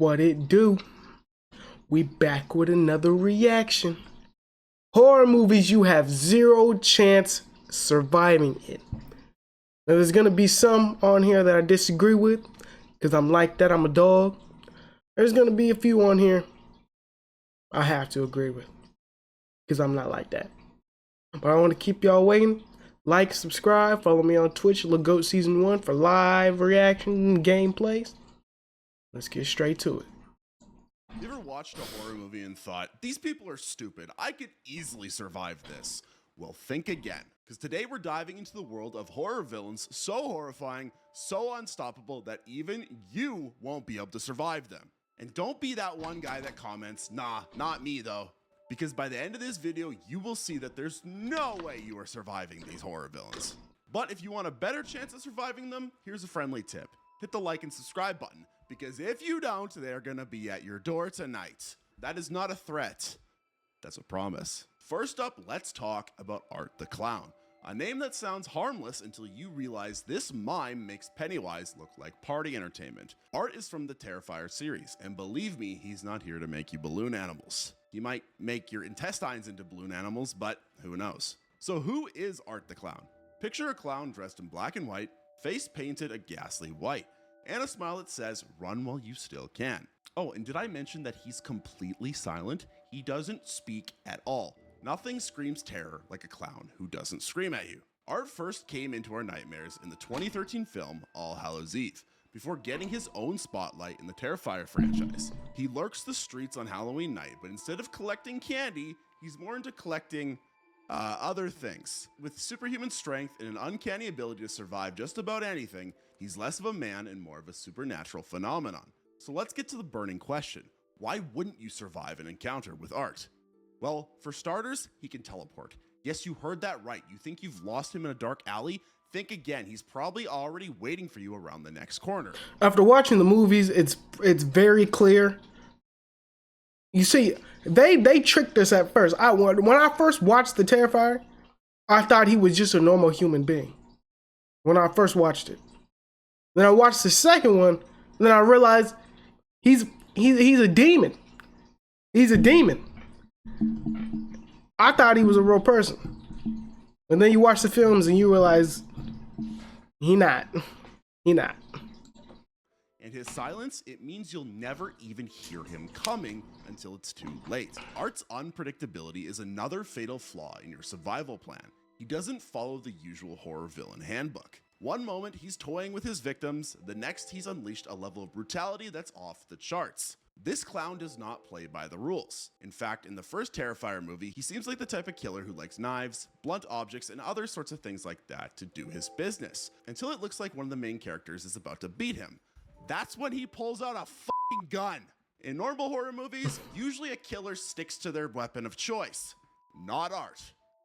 What it do? We back with another reaction. Horror movies you have zero chance surviving it. Now, there's gonna be some on here that I disagree with, because I'm like that, I'm a dog. There's gonna be a few on here I have to agree with, because I'm not like that. But I want to keep y'all waiting. Like, subscribe, follow me on Twitch, LaGoat Season 1 for live reaction and gameplays. Let's get straight to it. You ever watched a horror movie and thought, these people are stupid, I could easily survive this? Well, think again, because today we're diving into the world of horror villains so horrifying, so unstoppable that even you won't be able to survive them. And don't be that one guy that comments, nah, not me though. Because by the end of this video, you will see that there's no way you are surviving these horror villains. But if you want a better chance at surviving them, here's a friendly tip. Hit the like and subscribe button, because if you don't, they're gonna be at your door tonight. That is not a threat, that's a promise. First up, let's talk about Art the Clown. A name that sounds harmless until you realize this mime makes Pennywise look like party entertainment. Art is from the Terrifier series, and believe me, he's not here to make you balloon animals. He might make your intestines into balloon animals, but who knows? So who is Art the Clown? Picture a clown dressed in black and white, face painted a ghastly white, and a smile that says, run while you still can. Oh, and did I mention that he's completely silent? He doesn't speak at all. Nothing screams terror like a clown who doesn't scream at you. Art first came into our nightmares in the 2013 film All Hallows Eve, before getting his own spotlight in the Terrifier franchise. He lurks the streets on Halloween night, but instead of collecting candy, he's more into collecting other things. With superhuman strength and an uncanny ability to survive just about anything, he's less of a man and more of a supernatural phenomenon. So let's get to the burning question. Why wouldn't you survive an encounter with Art? Well, for starters, he can teleport. Yes, you heard that right. You think you've lost him in a dark alley? Think again. He's probably already waiting for you around the next corner. After watching the movies, it's very clear. You see, they tricked us at first. When I first watched the Terrifier, I thought he was just a normal human being. When I first watched it, then I watched the second one, and then I realized he's a demon. He's a demon. I thought he was a real person, and then you watch the films and you realize he not. And his silence, it means you'll never even hear him coming until it's too late. Art's unpredictability is another fatal flaw in your survival plan. He doesn't follow the usual horror villain handbook. One moment he's toying with his victims, the next he's unleashed a level of brutality that's off the charts. This clown does not play by the rules. In fact, in the first Terrifier movie, he seems like the type of killer who likes knives, blunt objects, and other sorts of things like that to do his business, until it looks like one of the main characters is about to beat him. That's when he pulls out a fucking gun. In normal horror movies, usually a killer sticks to their weapon of choice. Not Art.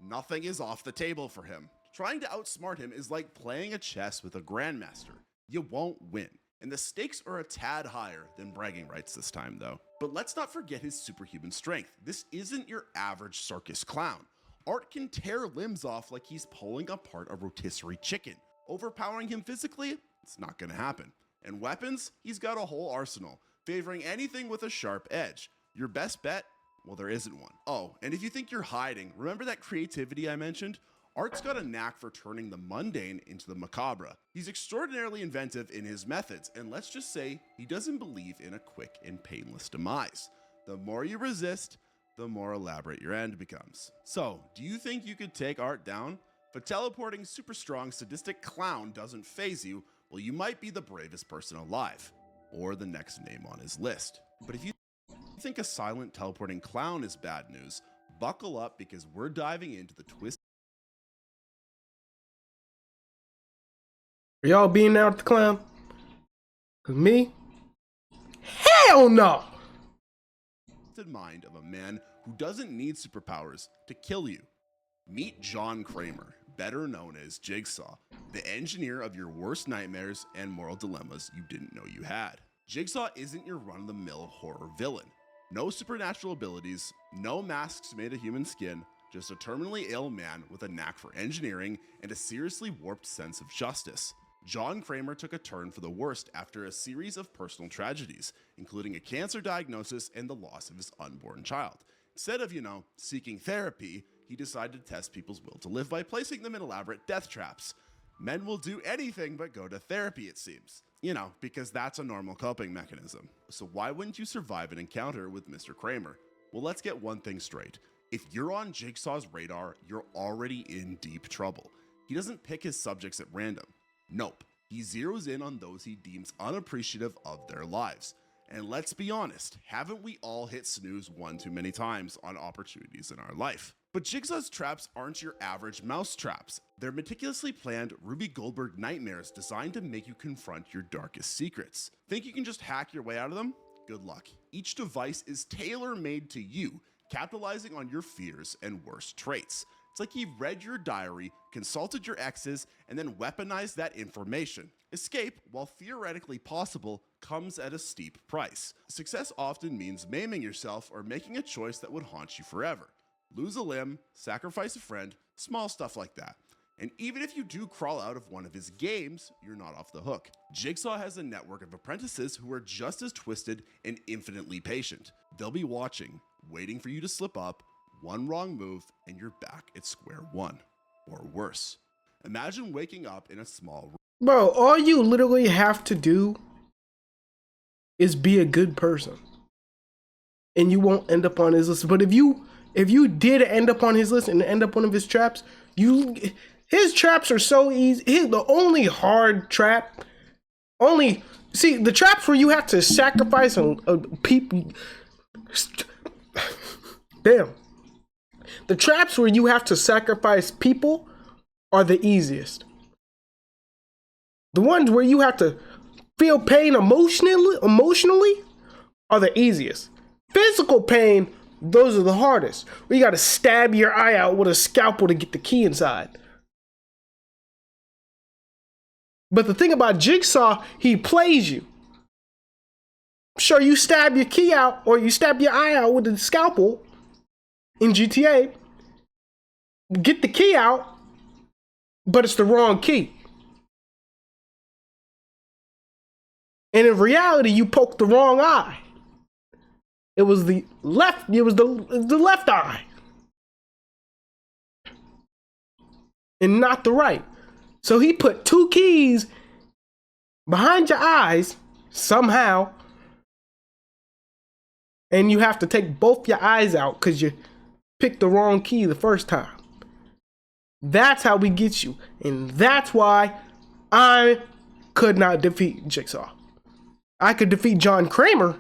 Nothing is off the table for him. Trying to outsmart him is like playing a chess with a grandmaster. You won't win. And the stakes are a tad higher than bragging rights this time though. But let's not forget his superhuman strength. This isn't your average circus clown. Art can tear limbs off like he's pulling apart a rotisserie chicken. Overpowering him physically? It's not gonna happen. And weapons? He's got a whole arsenal, favoring anything with a sharp edge. Your best bet? Well, there isn't one. Oh, and if you think you're hiding, remember that creativity I mentioned? Art's got a knack for turning the mundane into the macabre. He's extraordinarily inventive in his methods, and let's just say he doesn't believe in a quick and painless demise. The more you resist, the more elaborate your end becomes. So, do you think you could take Art down? If a teleporting, super strong, sadistic clown doesn't faze you, well, you might be the bravest person alive, or the next name on his list. But if you think a silent teleporting clown is bad news, buckle up because we're diving into the twist. Are y'all being out the clown? Cause me? Hell no! Mind of a man who doesn't need superpowers to kill you. Meet John Kramer, better known as Jigsaw, the engineer of your worst nightmares and moral dilemmas you didn't know you had. Jigsaw isn't your run-of-the-mill horror villain. No supernatural abilities, no masks made of human skin, just a terminally ill man with a knack for engineering and a seriously warped sense of justice. John Kramer took a turn for the worst after a series of personal tragedies, including a cancer diagnosis and the loss of his unborn child. Instead of, seeking therapy, he decided to test people's will to live by placing them in elaborate death traps. Men will do anything but go to therapy, it seems. Because that's a normal coping mechanism. So why wouldn't you survive an encounter with Mr. Kramer? Well, let's get one thing straight. If you're on Jigsaw's radar, you're already in deep trouble. He doesn't pick his subjects at random. Nope, he zeroes in on those he deems unappreciative of their lives. And let's be honest, haven't we all hit snooze one too many times on opportunities in our life? But Jigsaw's traps aren't your average mouse traps. They're meticulously planned Ruby Goldberg nightmares designed to make you confront your darkest secrets. Think you can just hack your way out of them? Good luck. Each device is tailor-made to you, capitalizing on your fears and worst traits. It's like he read your diary, consulted your exes, and then weaponized that information. Escape, while theoretically possible, comes at a steep price. Success often means maiming yourself or making a choice that would haunt you forever. Lose a limb, sacrifice a friend, small stuff like that. And even if you do crawl out of one of his games, you're not off the hook. Jigsaw has a network of apprentices who are just as twisted and infinitely patient. They'll be watching, waiting for you to slip up, one wrong move, and you're back at square one. Or worse. Imagine waking up in a small room. Bro, all you literally have to do is be a good person. And you won't end up on his list. But if you did end up on his list and end up one of his traps, his traps are so easy. The only hard trap, the traps where you have to sacrifice people. Damn. The traps where you have to sacrifice people are the easiest. The ones where you have to feel pain emotionally are the easiest. Physical pain, those are the hardest. Where you gotta stab your eye out with a scalpel to get the key inside. But the thing about Jigsaw, he plays you. Sure, you stab your key out or you stab your eye out with a scalpel in GTA, get the key out, but it's the wrong key. And in reality, you poked the wrong eye. It was the left eye. And not the right. So he put two keys behind your eyes somehow. And you have to take both your eyes out because you picked the wrong key the first time. That's how we get you. And that's why I could not defeat Jigsaw. I could defeat John Kramer,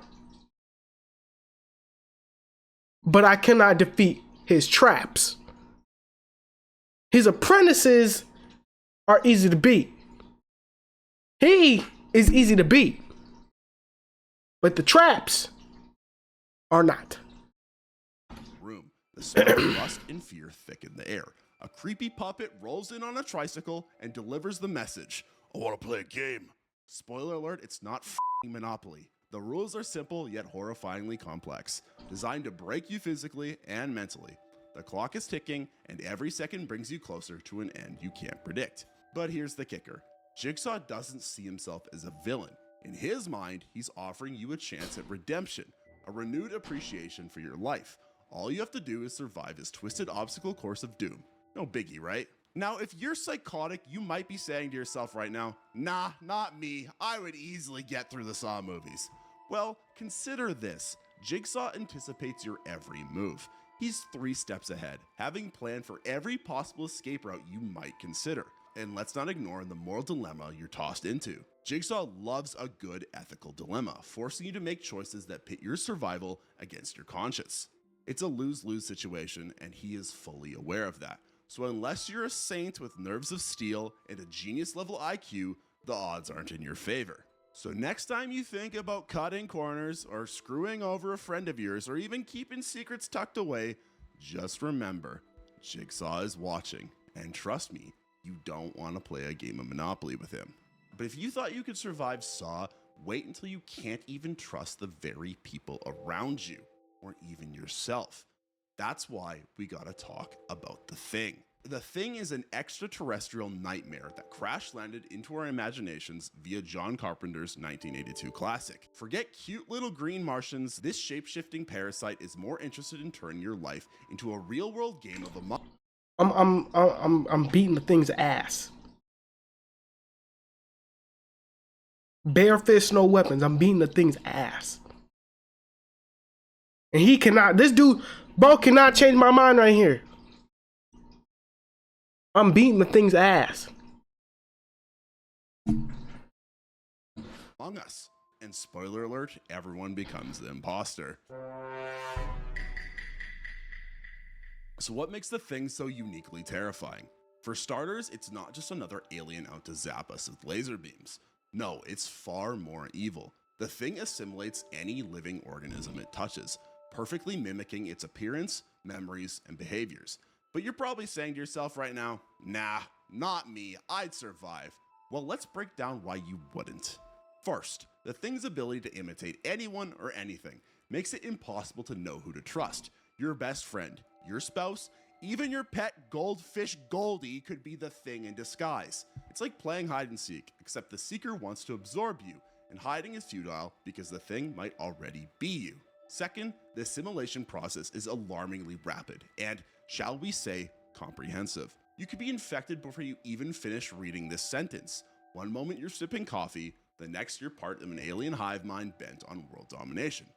but I cannot defeat his traps. His apprentices are easy to beat. He is easy to beat, but the traps are not. Room. The smell of lust and fear thicken the air. A creepy puppet rolls in on a tricycle and delivers the message. I want to play a game. Spoiler alert, it's not f***ing Monopoly. The rules are simple yet horrifyingly complex, designed to break you physically and mentally. The clock is ticking, and every second brings you closer to an end you can't predict. But here's the kicker. Jigsaw doesn't see himself as a villain. In his mind, he's offering you a chance at redemption, a renewed appreciation for your life. All you have to do is survive his twisted obstacle course of doom. No biggie, right? Now, if you're psychotic, you might be saying to yourself right now, nah, not me. I would easily get through the Saw movies. Well, consider this. Jigsaw anticipates your every move. He's 3 steps ahead, having planned for every possible escape route you might consider. And let's not ignore the moral dilemma you're tossed into. Jigsaw loves a good ethical dilemma, forcing you to make choices that pit your survival against your conscience. It's a lose-lose situation, and he is fully aware of that. So unless you're a saint with nerves of steel and a genius-level IQ, the odds aren't in your favor. So next time you think about cutting corners or screwing over a friend of yours or even keeping secrets tucked away, just remember, Jigsaw is watching. And trust me, you don't want to play a game of Monopoly with him. But if you thought you could survive Saw, wait until you can't even trust the very people around you, or even yourself. That's why we gotta talk about The Thing. The Thing is an extraterrestrial nightmare that crash landed into our imaginations via John Carpenter's 1982 classic. Forget cute little green Martians, this shape-shifting parasite is more interested in turning your life into a real-world game of Among I'm beating the thing's ass. Bare fist, no weapons. I'm beating the thing's ass. And he cannot, this dude, bro, cannot change my mind right here. I'm beating the thing's ass. Us. And spoiler alert, everyone becomes the imposter. So what makes The Thing so uniquely terrifying? For starters, it's not just another alien out to zap us with laser beams. No, it's far more evil. The Thing assimilates any living organism it touches, perfectly mimicking its appearance, memories, and behaviors. But you're probably saying to yourself right now, nah, not me, I'd survive. Well, let's break down why you wouldn't. First, the Thing's ability to imitate anyone or anything makes it impossible to know who to trust. Your best friend, your spouse, even your pet goldfish Goldie could be the Thing in disguise. It's like playing hide and seek, except the seeker wants to absorb you, and hiding is futile because the Thing might already be you. Second, the assimilation process is alarmingly rapid and, shall we say, comprehensive. You could be infected before you even finish reading this sentence. One moment you're sipping coffee, the next you're part of an alien hive mind bent on world domination.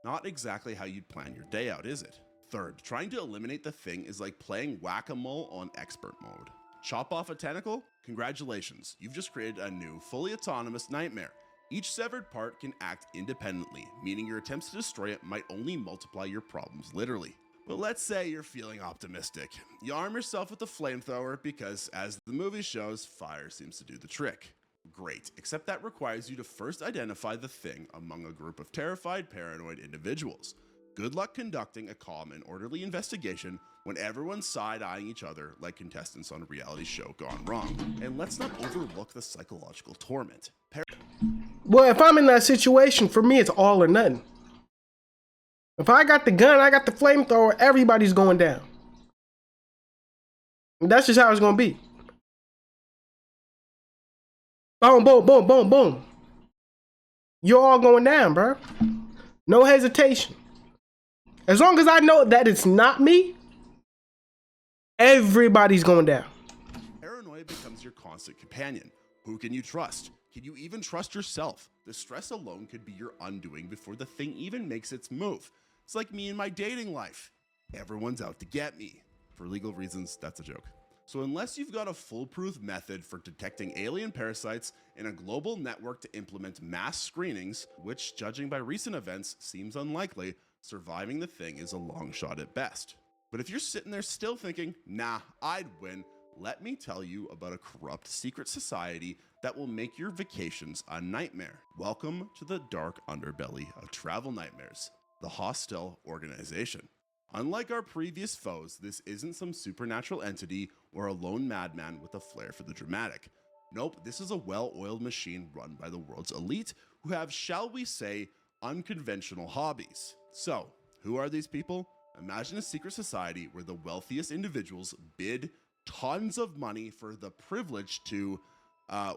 Not exactly how you'd plan your day out, is it? Third, trying to eliminate the Thing is like playing whack-a-mole on expert mode. Chop off a tentacle? Congratulations, you've just created a new, fully autonomous nightmare. Each severed part can act independently, meaning your attempts to destroy it might only multiply your problems literally. But let's say you're feeling optimistic. You arm yourself with a flamethrower because, as the movie shows, fire seems to do the trick. Great, except that requires you to first identify the Thing among a group of terrified, paranoid individuals. Good luck conducting a calm and orderly investigation when everyone's side-eyeing each other like contestants on a reality show gone wrong. And let's not overlook the psychological torment. Well, if I'm in that situation, for me, it's all or nothing. If I got the gun, I got the flamethrower, everybody's going down. And that's just how it's going to be. Boom, boom, boom, boom, boom. You're all going down, bro. No hesitation. As long as I know that it's not me, everybody's going down. Paranoia becomes your constant companion. Who can you trust? Can you even trust yourself? The stress alone could be your undoing before the Thing even makes its move. It's like me in my dating life. Everyone's out to get me. For legal reasons, that's a joke. So unless you've got a foolproof method for detecting alien parasites and a global network to implement mass screenings, which, judging by recent events, seems unlikely, surviving the Thing is a long shot at best. But if you're sitting there still thinking, nah, I'd win, let me tell you about a corrupt secret society that will make your vacations a nightmare. Welcome to the dark underbelly of travel nightmares, the Hostile Organization. Unlike our previous foes, this isn't some supernatural entity or a lone madman with a flair for the dramatic. Nope, this is a well-oiled machine run by the world's elite who have, shall we say, unconventional hobbies. So, who are these people? Imagine a secret society where the wealthiest individuals bid tons of money for the privilege to,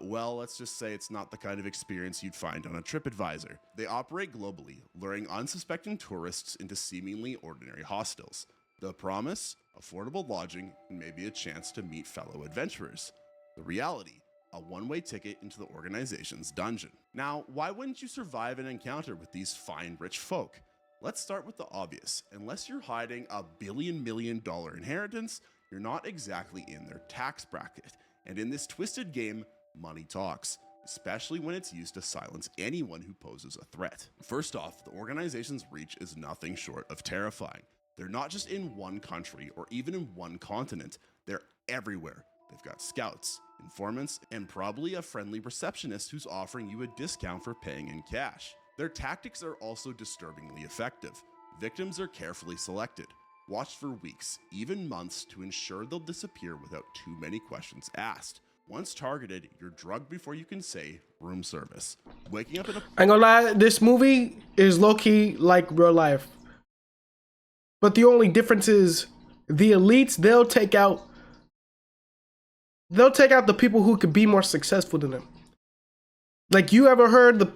well, let's just say it's not the kind of experience you'd find on a TripAdvisor. They operate globally, luring unsuspecting tourists into seemingly ordinary hostels. The promise? Affordable lodging and maybe a chance to meet fellow adventurers. The reality? A one-way ticket into the organization's dungeon. Now, why wouldn't you survive an encounter with these fine, rich folk? Let's start with the obvious. Unless you're hiding a billion-million-dollar inheritance, you're not exactly in their tax bracket. And in this twisted game, money talks, especially when it's used to silence anyone who poses a threat. First off, the organization's reach is nothing short of terrifying. They're not just in one country or even in one continent, they're everywhere. They've got scouts, informants, and probably a friendly receptionist who's offering you a discount for paying in cash. Their tactics are also disturbingly effective. Victims are carefully selected, watched for weeks, even months, to ensure they'll disappear without too many questions asked. Once targeted, you're drugged before you can say room service. Waking up in a... I ain't gonna lie, this movie is low-key like real life. But the only difference is the elites, they'll take out They'll take out the people who could be more successful than them. Like, you ever heard the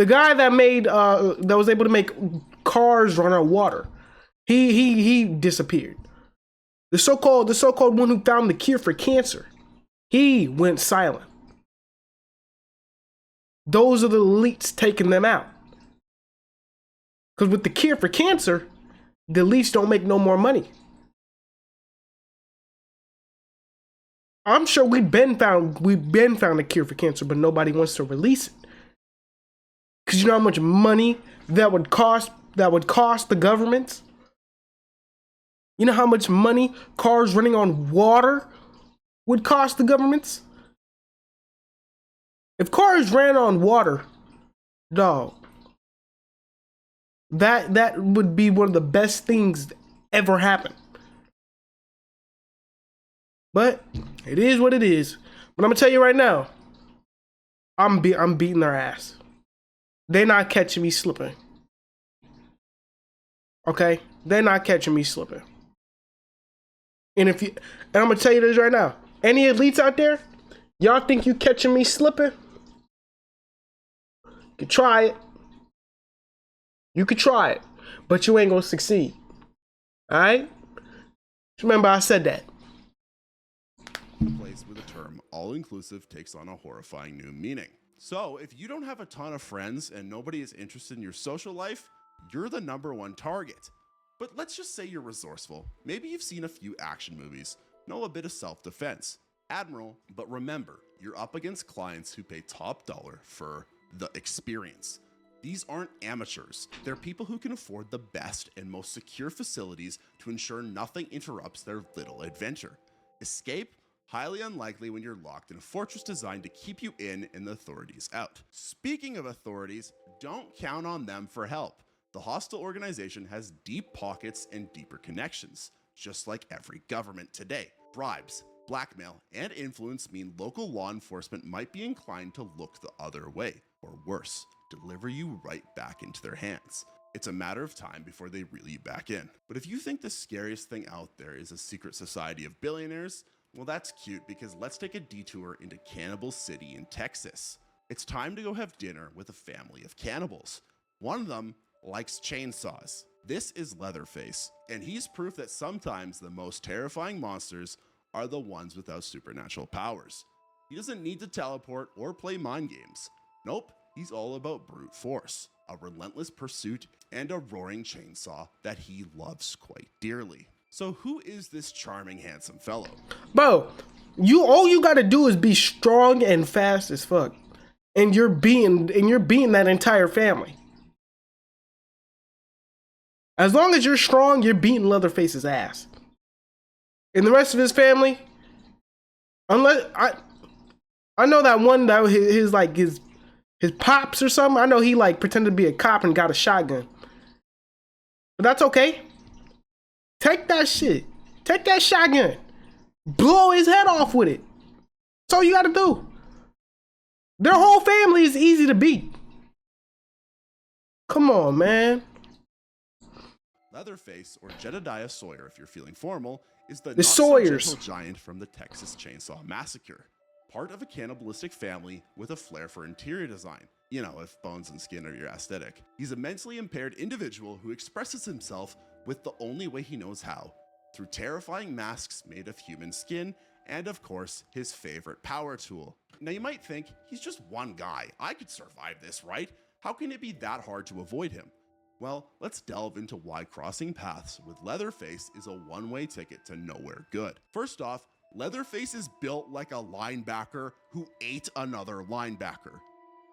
guy that that was able to make cars run on water? He disappeared. The so-called one who found the cure for cancer, he went silent. Those are the elites taking them out. Because with the cure for cancer, the elites don't make no more money. I'm sure we've been found a cure for cancer, but nobody wants to release it. Because you know how much money that would cost the governments? You know how much money cars running on water would cost the governments? If cars ran on water, dog, that would be one of the best things ever happen. But it is what it is. But I'm gonna tell you right now, I'm beating their ass. They're not catching me slipping. Okay? They're not catching me slipping. And I'm gonna tell you this right now. Any elites out there, y'all think you catching me slipping? You could try it. You could try it. But you ain't gonna succeed. Alright? Just remember I said that. Place where the term all-inclusive takes on a horrifying new meaning. So, if you don't have a ton of friends and nobody is interested in your social life, you're the #1 target. But let's just say you're resourceful. Maybe you've seen a few action movies, know a bit of self-defense. Admiral, but remember, you're up against clients who pay top dollar for the experience. These aren't amateurs. They're people who can afford the best and most secure facilities to ensure nothing interrupts their little adventure. Escape? Highly unlikely when you're locked in a fortress designed to keep you in and the authorities out. Speaking of authorities, don't count on them for help. The hostile organization has deep pockets and deeper connections, just like every government today. Bribes, blackmail, and influence mean local law enforcement might be inclined to look the other way, or worse, deliver you right back into their hands. It's a matter of time before they reel you back in. But if you think the scariest thing out there is a secret society of billionaires, well, that's cute, because let's take a detour into Cannibal City in Texas. It's time to go have dinner with a family of cannibals. One of them likes chainsaws. This is Leatherface, and he's proof that sometimes the most terrifying monsters are the ones without supernatural powers. He doesn't need to teleport or play mind games. Nope, he's all about brute force, a relentless pursuit, and a roaring chainsaw that he loves quite dearly. So who is this charming, handsome fellow? Bro, all you gotta do is be strong and fast as fuck. And you're beating that entire family. As long as you're strong, you're beating Leatherface's ass. And the rest of his family, unless I know that one that his pops or something. I know he like pretended to be a cop and got a shotgun. But that's okay. Take that shit. Take that shotgun. Blow his head off with it. That's all you gotta do. Their whole family is easy to beat. Come on, man. Leatherface, or Jedediah Sawyer if you're feeling formal, is the Sawyers. not-so-gentle giant from the Texas Chainsaw Massacre. Part of a cannibalistic family with a flair for interior design. You know, if bones and skin are your aesthetic. He's a mentally impaired individual who expresses himself with the only way he knows how, through terrifying masks made of human skin, and of course, his favorite power tool. Now you might think, he's just one guy, I could survive this, right? How can it be that hard to avoid him? Well, let's delve into why crossing paths with Leatherface is a one-way ticket to nowhere good. First off, Leatherface is built like a linebacker who ate another linebacker.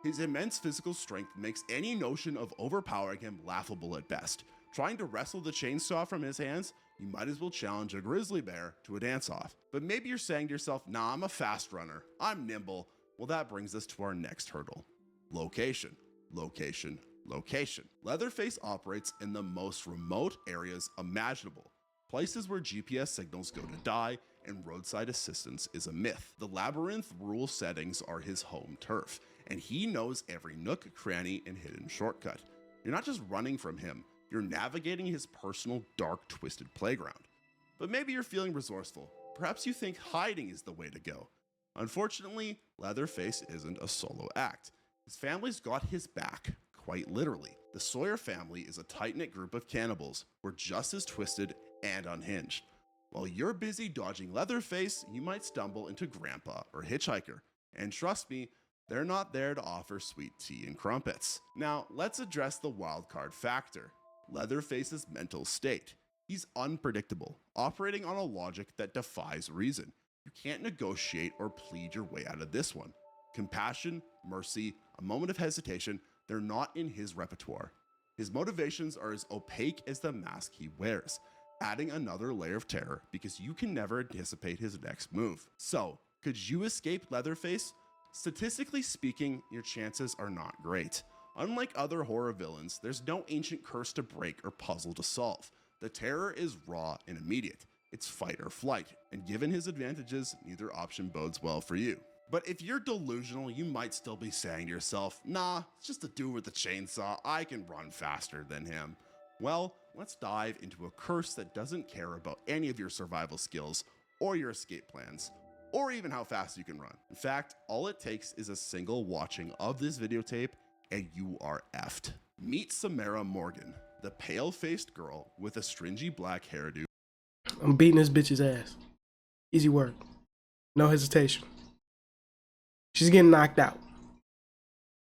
His immense physical strength makes any notion of overpowering him laughable at best. Trying to wrestle the chainsaw from his hands, you might as well challenge a grizzly bear to a dance-off. But maybe you're saying to yourself, nah, I'm a fast runner, I'm nimble. Well, that brings us to our next hurdle. Location, location, location. Leatherface operates in the most remote areas imaginable. Places where GPS signals go to die and roadside assistance is a myth. The labyrinth rural settings are his home turf, and he knows every nook, cranny, and hidden shortcut. You're not just running from him, you're navigating his personal, dark, twisted playground. But maybe you're feeling resourceful. Perhaps you think hiding is the way to go. Unfortunately, Leatherface isn't a solo act. His family's got his back, quite literally. The Sawyer family is a tight-knit group of cannibals who are just as twisted and unhinged. While you're busy dodging Leatherface, you might stumble into Grandpa or Hitchhiker. And trust me, they're not there to offer sweet tea and crumpets. Now, let's address the wildcard factor, Leatherface's mental state. He's unpredictable, operating on a logic that defies reason. You can't negotiate or plead your way out of this one. Compassion, mercy, a moment of hesitation, they're not in his repertoire. His motivations are as opaque as the mask he wears, adding another layer of terror because you can never anticipate his next move. So, could you escape Leatherface? Statistically speaking, your chances are not great. Unlike other horror villains, there's no ancient curse to break or puzzle to solve. The terror is raw and immediate. It's fight or flight, and given his advantages, neither option bodes well for you. But if you're delusional, you might still be saying to yourself, nah, it's just a dude with a chainsaw, I can run faster than him. Well, let's dive into a curse that doesn't care about any of your survival skills, or your escape plans, or even how fast you can run. In fact, all it takes is a single watching of this videotape, and you are effed. Meet Samara Morgan, the pale-faced girl with a stringy black hairdo. I'm beating this bitch's ass. Easy work. No hesitation. She's getting knocked out.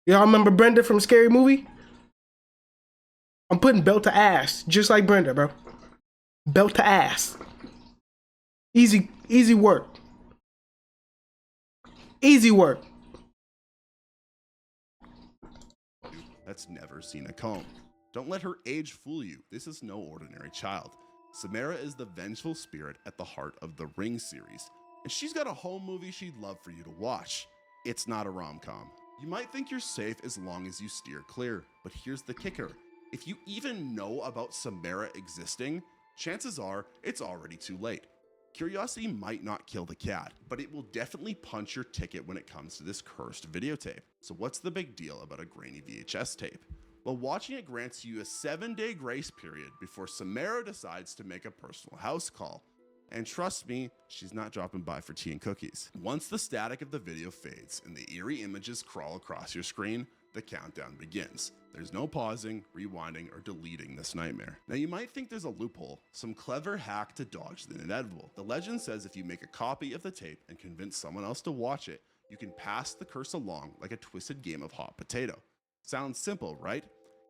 Y'all remember Brenda from Scary Movie? I'm putting belt to ass, just like Brenda, bro. Belt to ass. Easy work. Easy work. That's never seen a comb. Don't let her age fool you. This is no ordinary child. Samara is the vengeful spirit at the heart of the Ring series, and she's got a home movie she'd love for you to watch. It's not a rom-com. You might think you're safe as long as you steer clear, but here's the kicker. If you even know about Samara existing, chances are it's already too late. Curiosity might not kill the cat, but it will definitely punch your ticket when it comes to this cursed videotape. So what's the big deal about a grainy VHS tape? Well, watching it grants you a 7-day grace period before Samara decides to make a personal house call. And trust me, she's not dropping by for tea and cookies. Once the static of the video fades and the eerie images crawl across your screen, the countdown begins. There's no pausing, rewinding, or deleting this nightmare. Now you might think there's a loophole, some clever hack to dodge the inevitable. The legend says if you make a copy of the tape and convince someone else to watch it, you can pass the curse along like a twisted game of hot potato. Sounds simple, right?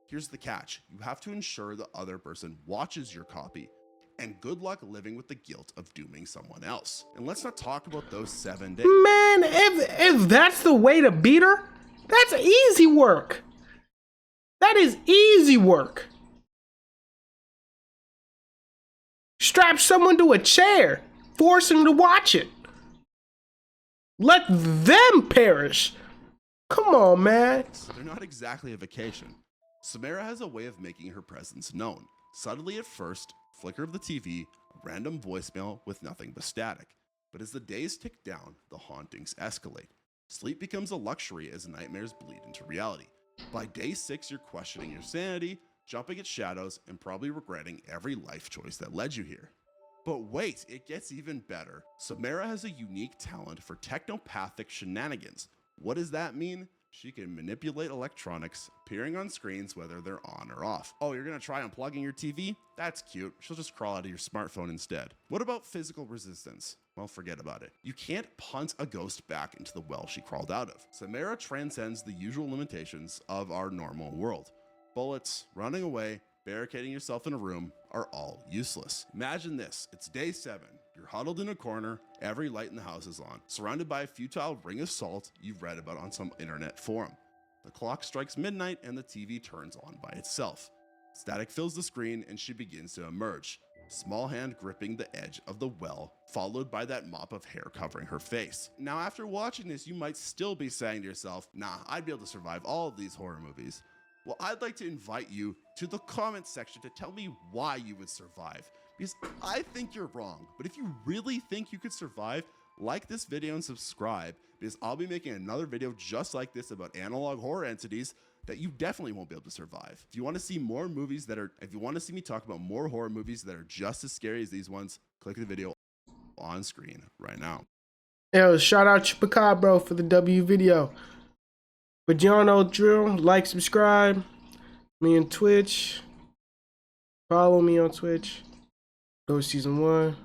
Here's the catch. You have to ensure the other person watches your copy. And good luck living with the guilt of dooming someone else. And let's not talk about those 7 days. Man, if that's the way to beat her, that's easy work. That is easy work. Strap someone to a chair, force them to watch it. Let them perish. Come on, man. They're not exactly a vacation. Samara has a way of making her presence known. Subtly at first, flicker of the TV, a random voicemail with nothing but static. But as the days tick down, the hauntings escalate. Sleep becomes a luxury as nightmares bleed into reality. By day 6, you're questioning your sanity, jumping at shadows, and probably regretting every life choice that led you here. But wait, it gets even better. Samara has a unique talent for technopathic shenanigans. What does that mean? She can manipulate electronics, appearing on screens whether they're on or off. Oh, you're gonna try unplugging your TV? That's cute. She'll just crawl out of your smartphone instead. What about physical resistance? Well, forget about it. You can't punt a ghost back into the well she crawled out of. Samara transcends the usual limitations of our normal world. Bullets, running away, barricading yourself in a room are all useless. Imagine this, it's day 7. You're huddled in a corner, every light in the house is on, surrounded by a futile ring of salt you've read about on some internet forum. The clock strikes midnight and the TV turns on by itself. Static fills the screen and she begins to emerge, small hand gripping the edge of the well, followed by that mop of hair covering her face. Now after watching this, you might still be saying to yourself, nah, I'd be able to survive all of these horror movies. Well, I'd like to invite you to the comments section to tell me why you would survive, because I think you're wrong. But if you really think you could survive, like this video and subscribe, because I'll be making another video just like this about analog horror entities that you definitely won't be able to survive. If you want to see more movies if you want to see me talk about more horror movies that are just as scary as these ones, click the video. on screen right now. Yo, shout out Chupacabra, bro, for the W video. But y'all know the drill. Like, subscribe. Me on Twitch. Follow me on Twitch. Go season 1.